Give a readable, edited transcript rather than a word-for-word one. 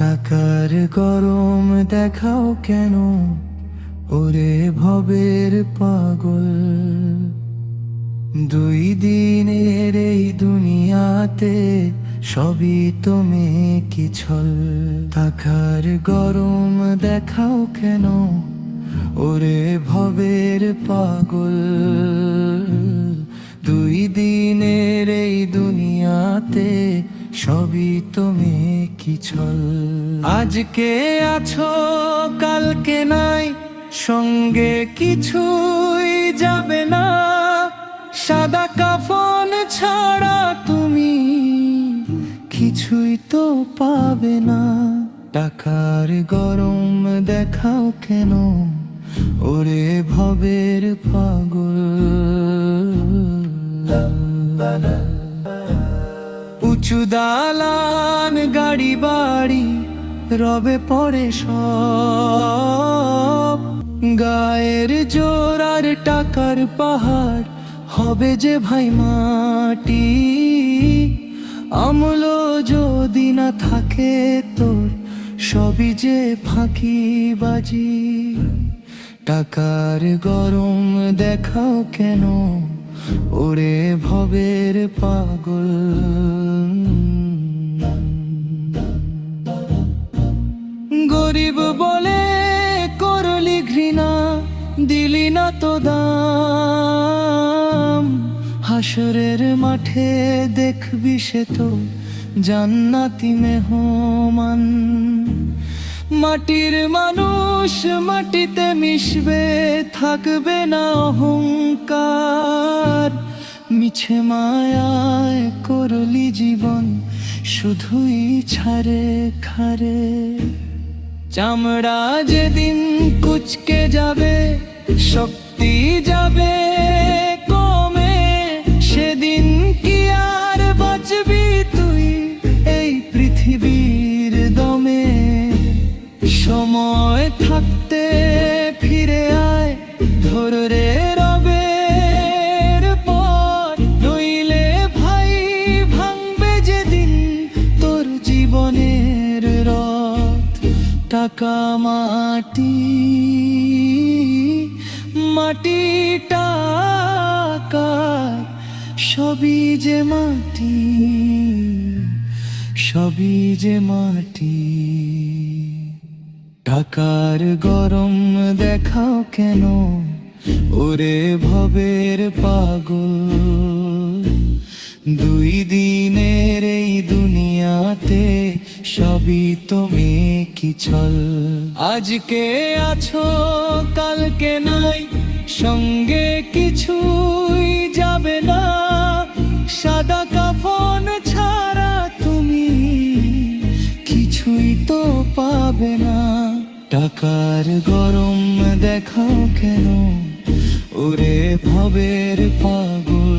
টাকার গরম দেখাও কেন ওরে ভবের পাগল, দুই দিনের এই দুনিয়াতে সবই তুমি কি ছল। টাকার গরম দেখাও কেন ওরে ভবের পাগল, দুই দিনের এই দুনিয়াতে সবই তুমি কি ছল। আজকে আছো কালকে নাই, সঙ্গে কিছুই যাবে না, সাদা কাফন ছাড়া তুমি কিছুই তো পাবে না। টাকার গরম দেখাও কেন ওরে ভবের পাগল, উঁচু দালান গাড়ি বাড়ি রবে পরে সব, গায়ের জোর আর টাকার পাহাড় হবে যে ভাই মাটি। আমল যদি না থাকে তোর সবই যে ফাঁকিবাজি। টাকার গরম দেখাও কেন ওরে ভবের পাগল, গরিব বলে করলি ঘৃণা, দিলি না তো দাম, হাসরের মাঠে দেখবি সে তো জান্নাতি মেহমান। মাটির মানুষ মাটিতে মিশবে, থাকবে না অহংকার, মিছে মায়ায় করলি জীবন শুধুই ছাড়ে খারে। চামড়া যেদিন কুচকে যাবে, শক্তি যাবে কমে, সেদিন কি আর বাঁচবি তুই এই পৃথিবীর দমে। সময় থাকতে ফিরে আয়, ধরে রবের পর, নইলে ভাই ভাঙবে যেদিন তোর জীবনের রথ। টাকা মাটি, মাটি টাকা সবই যে মাটি, সবই যে মাটি। টাকার গরম দেখাও কেন ওরে ভবের পাগল, দুই দিনের এই দুনিয়াতে সবই তুমি কি ছল। আজকে আছো কালকে নাই, সঙ্গে কিছুই যাবে না, সাদা কাফন ছাড়া তুমি কিছুই তো পাবে না। টাকার গরম দেখাও কেন ওরে ভবের পাগল।